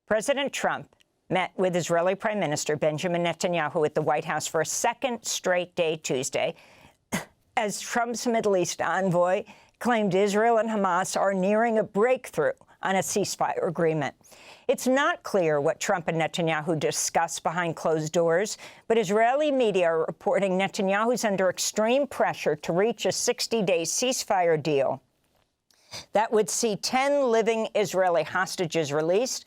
President Trump met with Israeli Prime Minister Benjamin Netanyahu at the White House for a second straight day Tuesday, as Trump's Middle East envoy claimed Israel and Hamas are nearing a breakthrough on a ceasefire agreement. It's not clear what Trump and Netanyahu discussed behind closed doors, but Israeli media are reporting Netanyahu's under extreme pressure to reach a 60-day ceasefire deal that would see 10 living Israeli hostages released,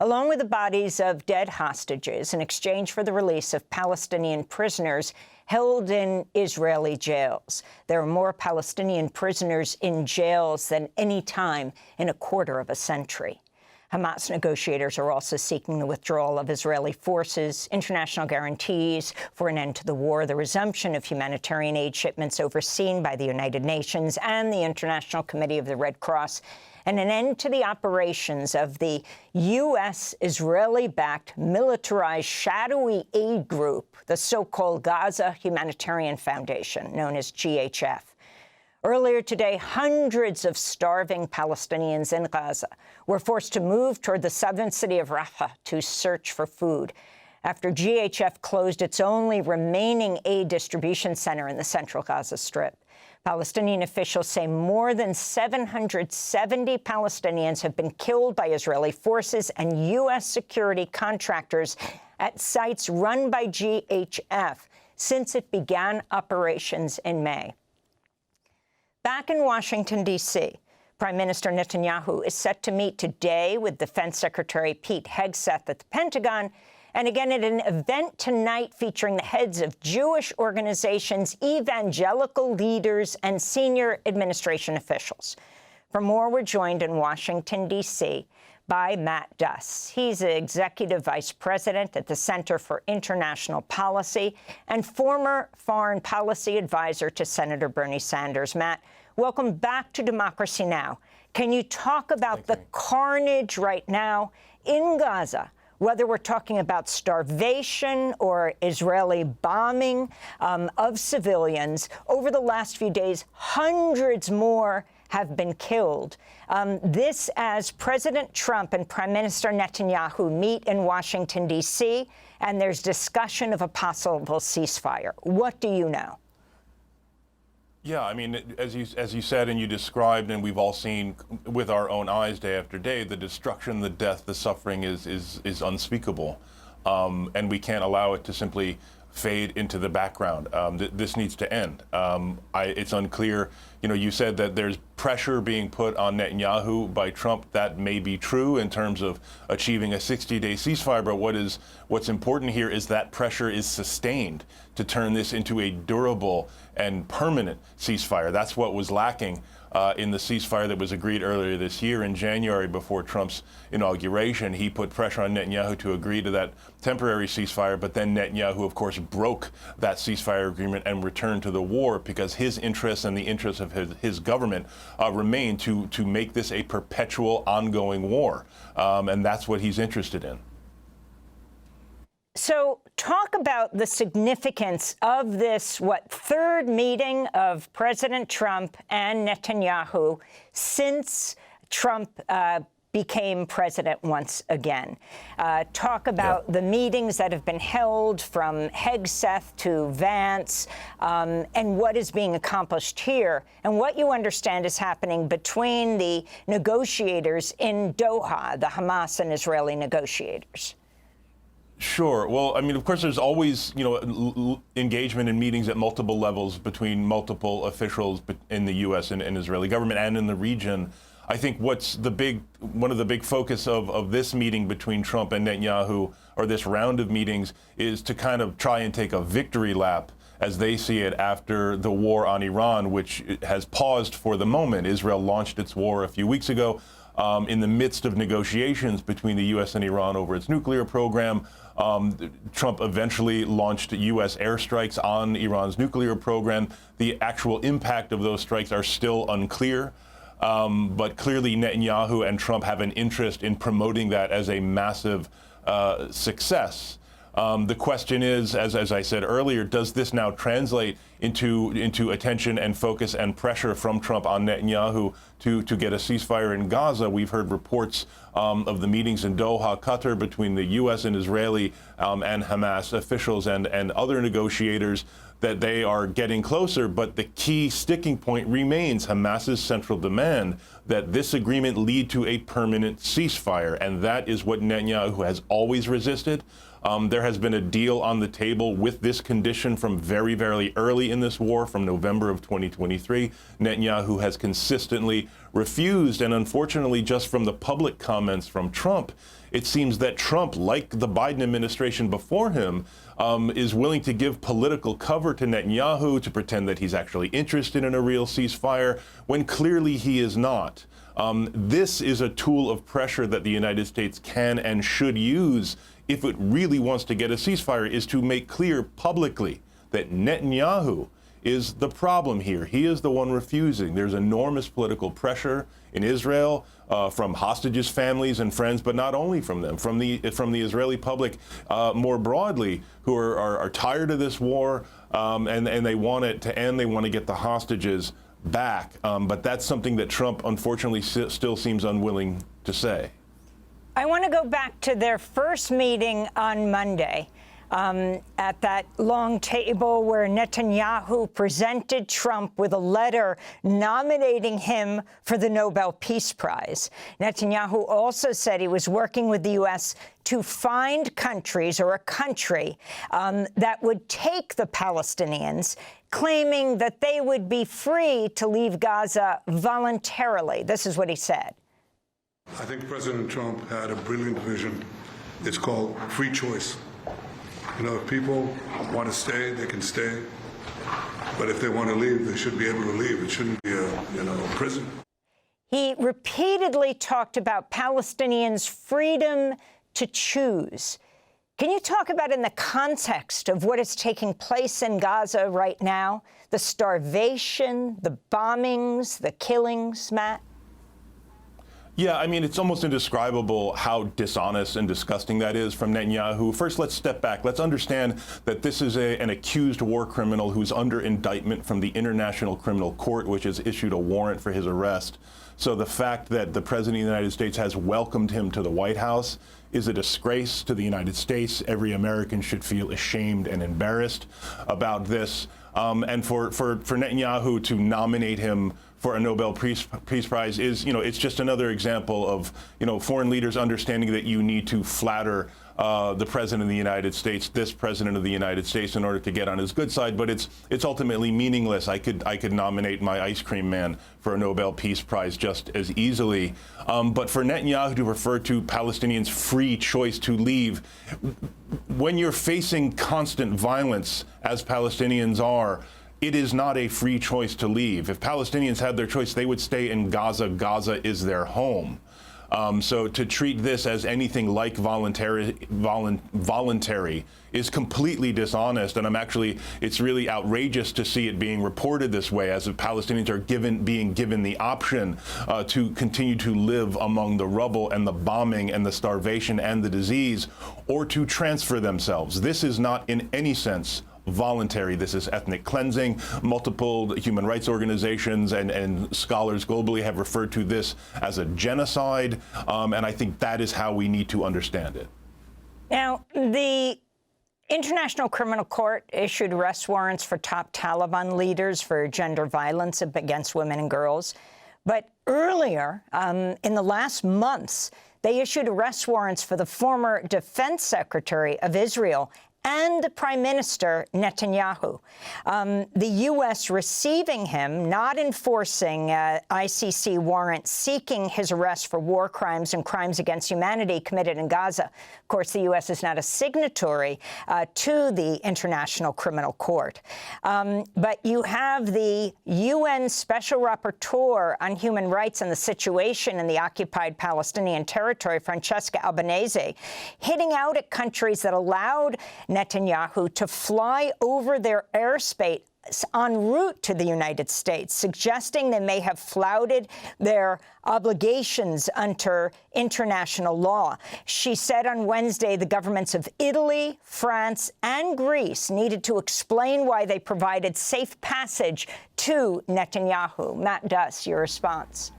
along with the bodies of dead hostages, in exchange for the release of Palestinian prisoners held in Israeli jails. There are more Palestinian prisoners in jails than any time in a quarter of a century. Hamas negotiators are also seeking the withdrawal of Israeli forces, international guarantees for an end to the war, the resumption of humanitarian aid shipments overseen by the United Nations and the International Committee of the Red Cross, and an end to the operations of the U.S. Israeli-backed militarized shadowy aid group, the so-called Gaza Humanitarian Foundation, known as GHF. Earlier today, hundreds of starving Palestinians in Gaza were forced to move toward the southern city of Rafah to search for food after GHF closed its only remaining aid distribution center in the central Gaza Strip. Palestinian officials say more than 770 Palestinians have been killed by Israeli forces and U.S. security contractors at sites run by GHF since it began operations in May. Back in Washington, D.C., Prime Minister Netanyahu is set to meet today with Defense Secretary Pete Hegseth at the Pentagon, and again at an event tonight featuring the heads of Jewish organizations, evangelical leaders, and senior administration officials. For more, we're joined in Washington, D.C., by Matt Duss. He's the Executive Vice President at the Center for International Policy and former Foreign Policy Advisor to Senator Bernie Sanders. Matt, welcome back to Democracy Now! Can you talk about the carnage right now in Gaza, whether we're talking about starvation or Israeli bombing of civilians? Over the last few days, hundreds more have been killed. This as President Trump and Prime Minister Netanyahu meet in Washington, D.C., and there's discussion of a possible ceasefire. What do you know? Yeah, I mean, as you said and you described, and we've all seen with our own eyes day after day, the destruction, the death, the suffering is unspeakable. And we can't allow it to simply fade into the background. This needs to end. It's unclear. You know, you said that there's pressure being put on Netanyahu by Trump. That may be true in terms of achieving a 60-day ceasefire, but what's important here is that pressure is sustained to turn this into a durable and permanent ceasefire. That's what was lacking in the ceasefire that was agreed earlier this year in January before Trump's inauguration. He put pressure on Netanyahu to agree to that temporary ceasefire, but then Netanyahu, of course, broke that ceasefire agreement and returned to the war because his interests and the interests of his government remain to make this a perpetual, ongoing war. And that's what he's interested in. So talk about the significance of this, third meeting of President Trump and Netanyahu since Trump became president once again. Talk about the meetings that have been held from Hegseth to Vance and what is being accomplished here and what you understand is happening between the negotiators in Doha, the Hamas and Israeli negotiators. Sure. Well, I mean, of course, there's always, engagement in meetings at multiple levels between multiple officials in the U.S. and Israeli government and in the region. I think one of the big focus of this meeting between Trump and Netanyahu, or this round of meetings, is to kind of try and take a victory lap, as they see it, after the war on Iran, which has paused for the moment. Israel launched its war a few weeks ago in the midst of negotiations between the U.S. and Iran over its nuclear program. Trump eventually launched U.S. airstrikes on Iran's nuclear program. The actual impact of those strikes are still unclear. But clearly Netanyahu and Trump have an interest in promoting that as a massive success. The question is, as I said earlier, does this now translate into attention and focus and pressure from Trump on Netanyahu to get a ceasefire in Gaza? We've heard reports of the meetings in Doha, Qatar, between the U.S. and Israeli and Hamas officials and other negotiators, that they are getting closer. But the key sticking point remains Hamas's central demand that this agreement lead to a permanent ceasefire. And that is what Netanyahu has always resisted. There has been a deal on the table with this condition from very, very early in this war, from November of 2023. Netanyahu has consistently refused, and unfortunately, just from the public comments from Trump, it seems that Trump, like the Biden administration before him, is willing to give political cover to Netanyahu to pretend that he's actually interested in a real ceasefire, when clearly he is not. This is a tool of pressure that the United States can and should use if it really wants to get a ceasefire, is to make clear publicly that Netanyahu is the problem here. He is the one refusing. There's enormous political pressure in Israel from hostages' families and friends, but not only from them, from the Israeli public more broadly, who are tired of this war and they want it to end. They want to get the hostages back. But that's something that Trump, unfortunately, still seems unwilling to say. I want to go back to their first meeting on Monday at that long table where Netanyahu presented Trump with a letter nominating him for the Nobel Peace Prize. Netanyahu also said he was working with the U.S. to find countries, or a country, that would take the Palestinians, claiming that they would be free to leave Gaza voluntarily. This is what he said. I think President Trump had a brilliant vision. It's called free choice. You know, if people want to stay, they can stay. But if they want to leave, they should be able to leave. It shouldn't be a prison. He repeatedly talked about Palestinians' freedom to choose. Can you talk about, in the context of what is taking place in Gaza right now, the starvation, the bombings, the killings, Matt? Yeah, I mean, it's almost indescribable how dishonest and disgusting that is from Netanyahu. First, let's step back. Let's understand that this is an accused war criminal who's under indictment from the International Criminal Court, which has issued a warrant for his arrest. So the fact that the President of the United States has welcomed him to the White House is a disgrace to the United States. Every American should feel ashamed and embarrassed about this. And for Netanyahu to nominate him for a Nobel Peace Prize is, it's just another example of, foreign leaders understanding that you need to flatter the President of the United States, this President of the United States, in order to get on his good side. But it's ultimately meaningless. I could nominate my ice cream man for a Nobel Peace Prize just as easily. But for Netanyahu to refer to Palestinians' free choice to leave, when you're facing constant violence, as Palestinians are, it is not a free choice to leave. If Palestinians had their choice, they would stay in Gaza. Gaza is their home. So to treat this as anything like voluntary is completely dishonest. And it's really outrageous to see it being reported this way, as if Palestinians are being given the option to continue to live among the rubble and the bombing and the starvation and the disease, or to transfer themselves. This is not in any sense voluntary. This is ethnic cleansing. Multiple human rights organizations and scholars globally have referred to this as a genocide, and I think that is how we need to understand it. Now, the International Criminal Court issued arrest warrants for top Taliban leaders for gender violence against women and girls. But earlier, in the last months, they issued arrest warrants for the former Defense Secretary of Israel and Prime Minister Netanyahu. The U.S. receiving him, not enforcing ICC warrant seeking his arrest for war crimes and crimes against humanity committed in Gaza. Of course, the U.S. is not a signatory to the International Criminal Court. But you have the UN Special Rapporteur on Human Rights and the situation in the occupied Palestinian territory, Francesca Albanese, hitting out at countries that allowed Netanyahu to fly over their airspace en route to the United States, suggesting they may have flouted their obligations under international law. She said on Wednesday the governments of Italy, France, and Greece needed to explain why they provided safe passage to Netanyahu. Matt Duss, your response.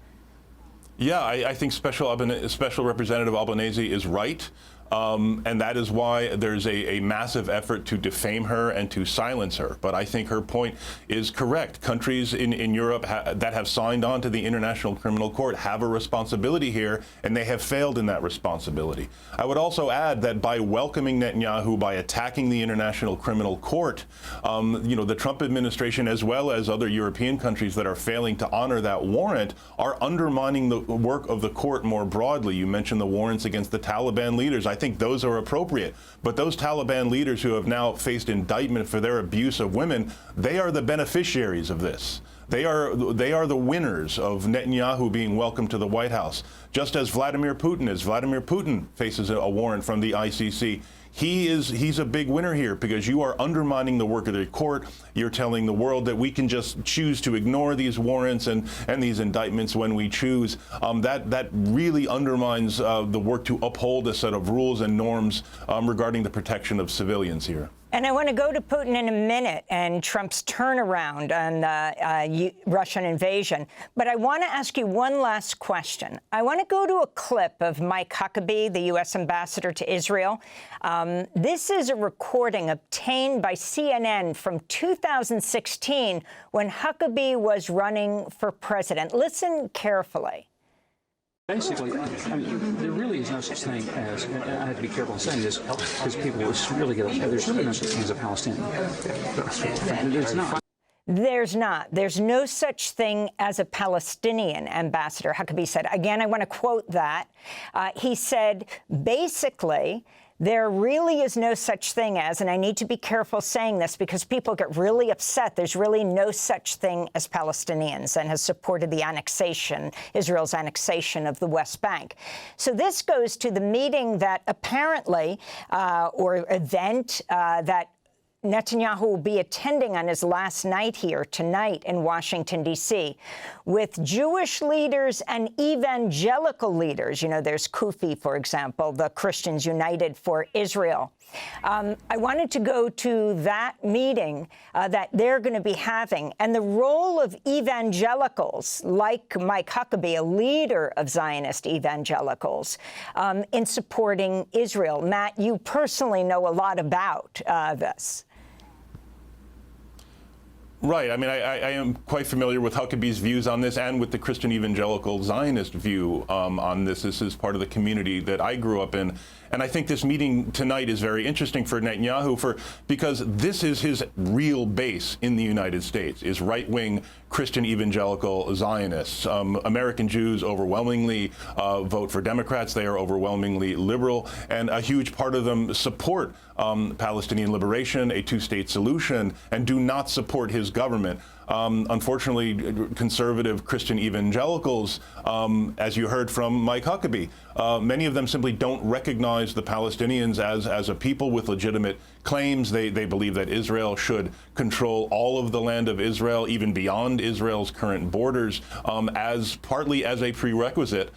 Yeah, I think Special Representative Albanese is right. And that is why there's a massive effort to defame her and to silence her. But I think her point is correct. Countries in Europe that have signed on to the International Criminal Court have a responsibility here, and they have failed in that responsibility. I would also add that by welcoming Netanyahu, by attacking the International Criminal Court, the Trump administration, as well as other European countries that are failing to honor that warrant, are undermining the work of the court more broadly. You mentioned the warrants against the Taliban leaders. I think those are appropriate. But those Taliban leaders who have now faced indictment for their abuse of women, they are the beneficiaries of this. They are the winners of Netanyahu being welcomed to the White House, just as Vladimir Putin is. Vladimir Putin faces a warrant from the ICC. He's a big winner here because you are undermining the work of the court. You're telling the world that we can just choose to ignore these warrants and these indictments when we choose. That really undermines the work to uphold a set of rules and norms regarding the protection of civilians here. And I want to go to Putin in a minute and Trump's turnaround on the Russian invasion. But I want to ask you one last question. I want to go to a clip of Mike Huckabee, the U.S. ambassador to Israel. This is a recording obtained by CNN from 2016 when Huckabee was running for president. Listen carefully. Basically, I mean, there really is no such thing as, and I have to be careful in saying this because people will really get upset, there's really no such thing as a Palestinian. There's not. There's no such thing as a Palestinian, Ambassador Huckabee said. Again, I want to quote that. He said, basically, there really is no such thing as, and I need to be careful saying this because people get really upset, there's really no such thing as Palestinians, and has supported the annexation, Israel's annexation of the West Bank. So this goes to the meeting that apparently, or event that Netanyahu will be attending on his last night here tonight in Washington, D.C., with Jewish leaders and evangelical leaders. You know, there's Kufi, for example, the Christians United for Israel. I wanted to go to that meeting that they're going to be having, and the role of evangelicals, like Mike Huckabee, a leader of Zionist evangelicals, in supporting Israel. Matt, you personally know a lot about this. Right. I mean, I am quite familiar with Huckabee's views on this and with the Christian evangelical Zionist view on this. This is part of the community that I grew up in. And I think this meeting tonight is very interesting for Netanyahu because this is his real base in the United States, is right-wing Christian evangelical Zionists. American Jews overwhelmingly vote for Democrats. They are overwhelmingly liberal, and a huge part of them support Palestinian liberation, a two-state solution, and do not support his government. Unfortunately, conservative Christian evangelicals, as you heard from Mike Huckabee, many of them simply don't recognize the Palestinians as a people with legitimate claims. They believe that Israel should control all of the land of Israel, even beyond Israel's current borders, partly as a prerequisite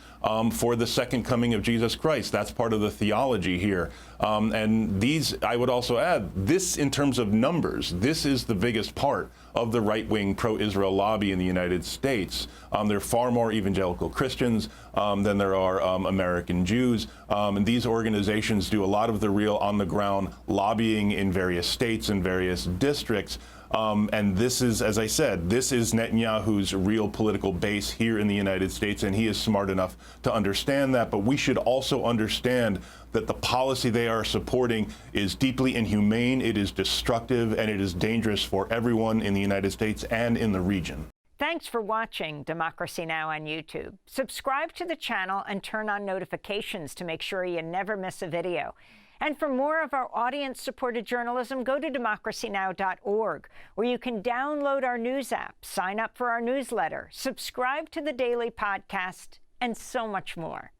for the second coming of Jesus Christ. That's part of the theology here. And these, I would also add, this in terms of numbers, this is the biggest part of the right-wing pro-Israel lobby in the United States. There are far more evangelical Christians than there are American Jews. And these organizations do a lot of the real on-the-ground lobbying in various states and various districts. And this is, as I said, this is Netanyahu's real political base here in the United States, and he is smart enough to understand that. But we should also understand that the policy they are supporting is deeply inhumane, it is destructive, and it is dangerous for everyone in the United States and in the region. Thanks for watching Democracy Now! On YouTube. Subscribe to the channel and turn on notifications to make sure you never miss a video. And for more of our audience-supported journalism, go to democracynow.org, where you can download our news app, sign up for our newsletter, subscribe to the daily podcast, and so much more.